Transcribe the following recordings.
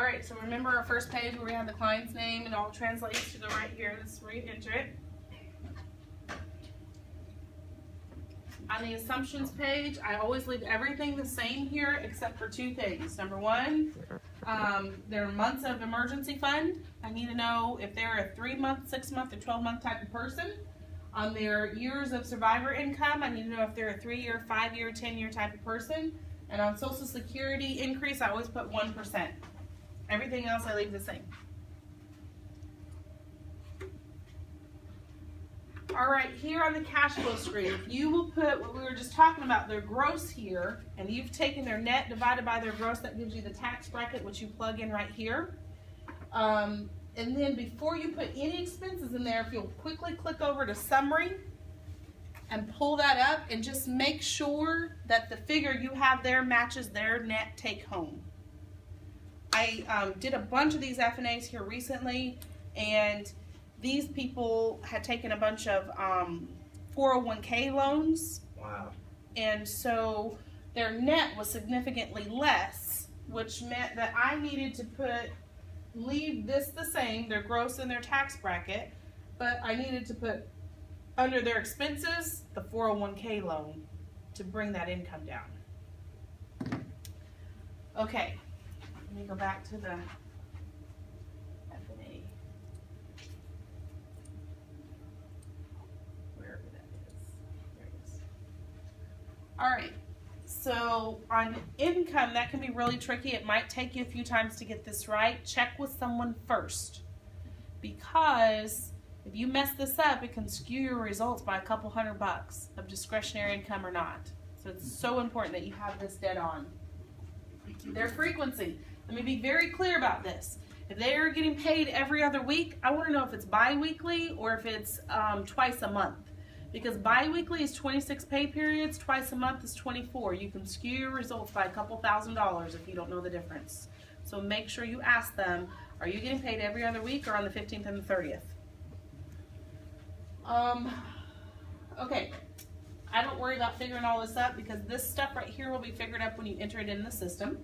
All right, so remember our first page where we have the client's name and all translates to the right here. This is where you enter it. On the assumptions page, I always leave everything the same here except for two things. Number one, their months of emergency fund. I need to know if they're a 3-month, 6-month, or 12-month type of person. On their years of survivor income, I need to know if they're a 3-year, 5-year, 10-year type of person. And on Social Security increase, I always put 1%. Everything else I leave the same. All right, here on the cash flow screen, if you will put what we were just talking about, their gross here, and you've taken their net divided by their gross, that gives you the tax bracket, which you plug in right here. And then before you put any expenses in there, if you'll quickly click over to summary and pull that up and just make sure that the figure you have there matches their net take home. I did a bunch of these FNAs here recently, and these people had taken a bunch of 401k loans. Wow. And so their net was significantly less, which meant that I needed to leave this the same, their gross and their tax bracket, but I needed to put under their expenses the 401k loan to bring that income down. Okay, let me go back to the FNA. Wherever that is. There it is. All right. So on income, that can be really tricky. It might take you a few times to get this right. Check with someone first, because if you mess this up, it can skew your results by a couple $100 of discretionary income or not. So it's so important that you have this dead on. Their frequency. Let me be very clear about this. If they are getting paid every other week, I want to know if it's bi-weekly or if it's twice a month. Because bi-weekly is 26 pay periods, twice a month is 24. You can skew your results by a couple $1,000s if you don't know the difference. So make sure you ask them, are you getting paid every other week or on the 15th and the 30th? Okay, I don't worry about figuring all this up because this stuff right here will be figured up when you enter it in the system.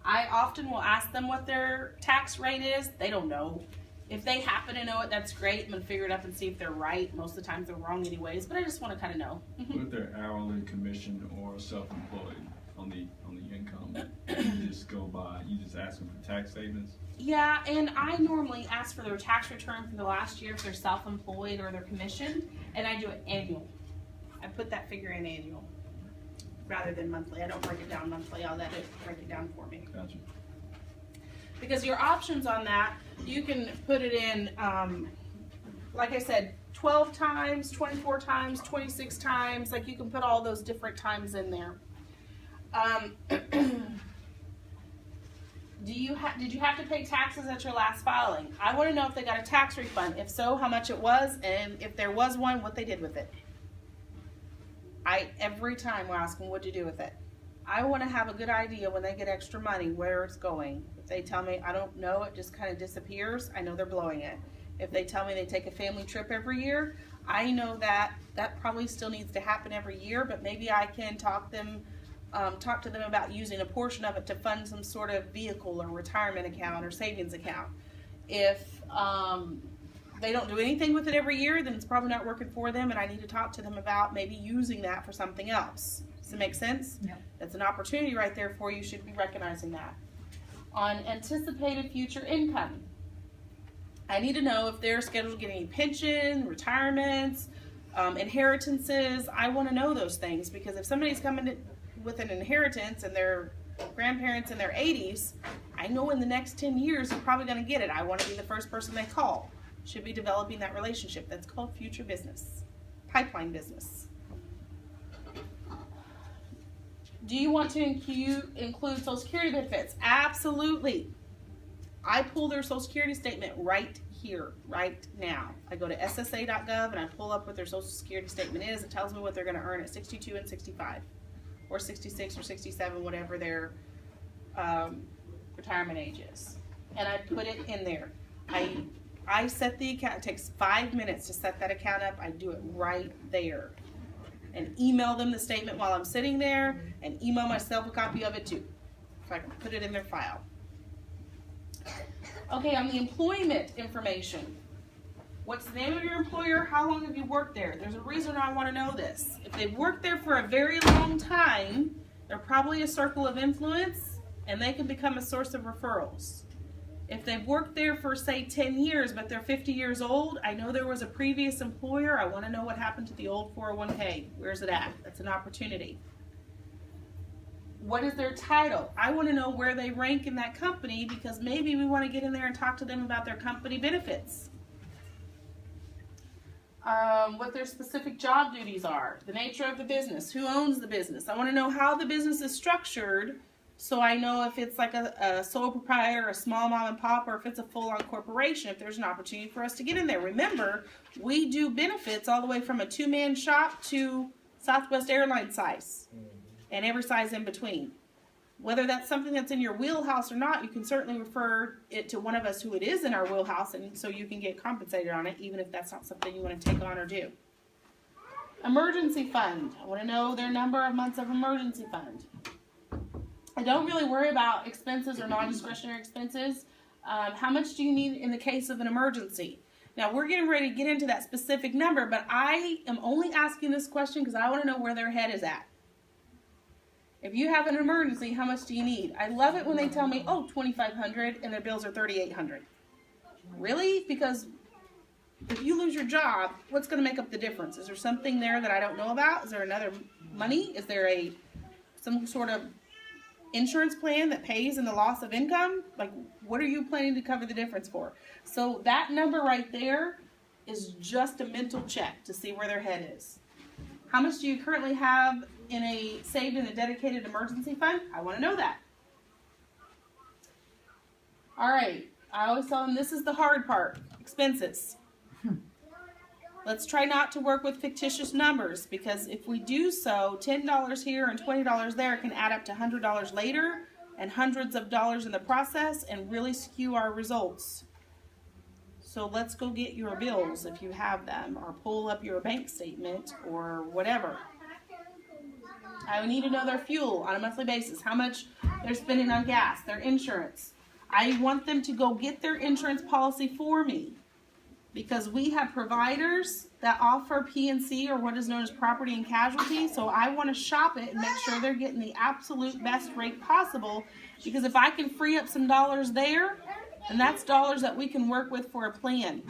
I often will ask them what their tax rate is. They don't know. If they happen to know it, that's great. I'm going to figure it up and see if they're right. Most of the times they're wrong anyways, but I just want to kind of know. What if they're hourly, commissioned, or self-employed on the income? You just go by, you just ask them for tax statements? Yeah, and I normally ask for their tax return for the last year if they're self-employed or they're commissioned, and I do it annual. I put that figure in annual rather than monthly. I don't break it down monthly. I'll let it break it down for me. Gotcha. Because your options on that, you can put it in, like I said, 12 times, 24 times, 26 times. Like you can put all those different times in there. Did you have to pay taxes at your last filing? I want to know if they got a tax refund. If so, how much it was, and if there was one, what they did with it. Every time we're asking what to do with it. I want to have a good idea when they get extra money where it's going. If they tell me I don't know, it just kind of disappears, I know they're blowing it. If they tell me they take a family trip every year, I know that probably still needs to happen every year, but maybe I can talk to them about using a portion of it to fund some sort of vehicle or retirement account or savings account. If they don't do anything with it every year, then it's probably not working for them, and I need to talk to them about maybe using that for something else. Does it make sense? Yep. That's an opportunity right there for you. You should be recognizing that. On anticipated future income, I need to know if they're scheduled to get any pension, retirements, inheritances. I want to know those things, because if somebody's coming with an inheritance and their grandparents in their 80s, I know in the next 10 years you're probably going to get it. I want to be the first person they call. Should be developing that relationship. That's called future business, pipeline business. Do you want to include Social Security benefits? Absolutely. I pull their Social Security statement right here, right now. I go to ssa.gov and I pull up what their Social Security statement is. It tells me what they're going to earn at 62 and 65, or 66 or 67, whatever their retirement age is. And I put it in there. I set the account. It takes 5 minutes to set that account up. I do it right there. And email them the statement while I'm sitting there, and email myself a copy of it too. so I can put it in their file. Okay, on the employment information. What's the name of your employer? How long have you worked there? There's a reason I want to know this. If they've worked there for a very long time, they're probably a circle of influence, and they can become a source of referrals. If they've worked there for, say, 10 years, but they're 50 years old, I know there was a previous employer. I want to know what happened to the old 401k. Where's it at? That's an opportunity. What is their title? I want to know where they rank in that company, because maybe we want to get in there and talk to them about their company benefits. What their specific job duties are, the nature of the business, who owns the business. I want to know how the business is structured, so I know if it's like a sole proprietor, a small mom and pop, or if it's a full-on corporation, if there's an opportunity for us to get in there. Remember, we do benefits all the way from a two-man shop to Southwest Airlines size, and every size in between. Whether that's something that's in your wheelhouse or not, you can certainly refer it to one of us who it is in our wheelhouse, and so you can get compensated on it, even if that's not something you want to take on or do. Emergency fund. I want to know their number of months of emergency fund. I don't really worry about expenses or non-discretionary expenses. How much do you need in the case of an emergency? Now, we're getting ready to get into that specific number, but I am only asking this question because I want to know where their head is at. If you have an emergency, how much do you need? I love it when they tell me, oh, $2,500 and their bills are $3,800. Really? Because if you lose your job, what's going to make up the difference? Is there something there that I don't know about? Is there another money? Is there some sort of insurance plan that pays in the loss of income? Like, what are you planning to cover the difference for? So that number right there is just a mental check to see where their head is. How much do you currently have saved in a dedicated emergency fund? I want to know that. All right. I always tell them this is the hard part. Expenses. Let's try not to work with fictitious numbers, because if we do so, $10 here and $20 there can add up to $100 later and hundreds of dollars in the process and really skew our results. So let's go get your bills if you have them, or pull up your bank statement or whatever. I need to know their fuel on a monthly basis, how much they're spending on gas, their insurance. I want them to go get their insurance policy for me, because we have providers that offer P&C, or what is known as property and casualty, so I want to shop it and make sure they're getting the absolute best rate possible, because if I can free up some dollars there, and that's dollars that we can work with for a plan.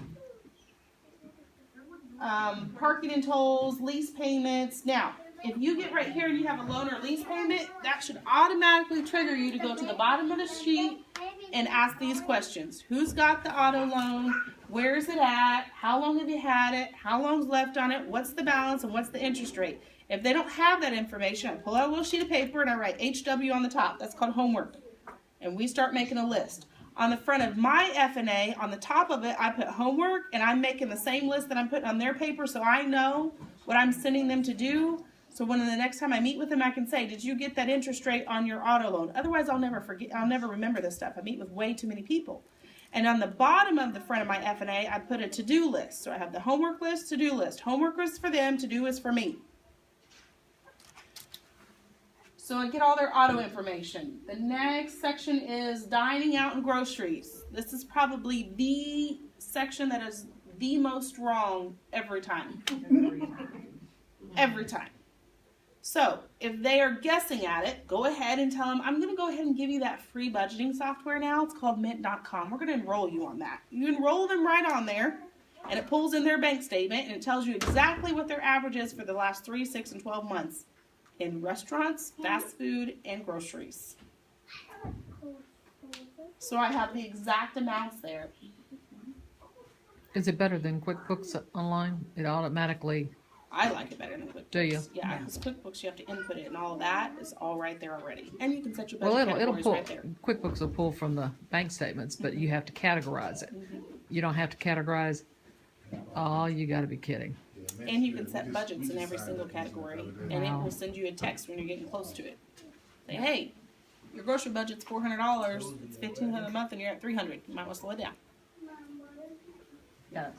Parking and tolls, lease payments. Now, if you get right here and you have a loan or lease payment, that should automatically trigger you to go to the bottom of the sheet and ask these questions. Who's got the auto loan? Where is it at? How long have you had it? How long's left on it? What's the balance and what's the interest rate? If they don't have that information, I pull out a little sheet of paper and I write HW on the top. That's called homework. And we start making a list. On the front of my FNA, on the top of it, I put homework, and I'm making the same list that I'm putting on their paper, so I know what I'm sending them to do. So when the next time I meet with them, I can say, did you get that interest rate on your auto loan? Otherwise, I'll never remember this stuff. I meet with way too many people. And on the bottom of the front of my FNA, I put a to-do list. So I have the homework list, to-do list. Homework is for them, to-do is for me. So I get all their auto information. The next section is dining out and groceries. This is probably the section that is the most wrong every time. Every time. So if they are guessing at it, go ahead and tell them, I'm going to go ahead and give you that free budgeting software now. It's called mint.com. We're going to enroll you on that. You enroll them right on there, and it pulls in their bank statement, and it tells you exactly what their average is for the last 3, 6, and 12 months. In restaurants, fast food, and groceries. So I have the exact amounts there. Is it better than QuickBooks Online? It automatically... I like it better than QuickBooks. Do you? Yeah, because QuickBooks, you have to input it, and all of that is all right there already. And you can set your budget Well, it'll categories pull. right there. QuickBooks will pull from the bank statements, but you have to categorize it. You don't have to categorize. Oh, you got to be kidding. And you can set budgets in every single category, and it will send you a text when you're getting close to it. Say, hey, your grocery budget's $400, it's $1,500 a month, and you're at $300. You might want to slow it down. Yes.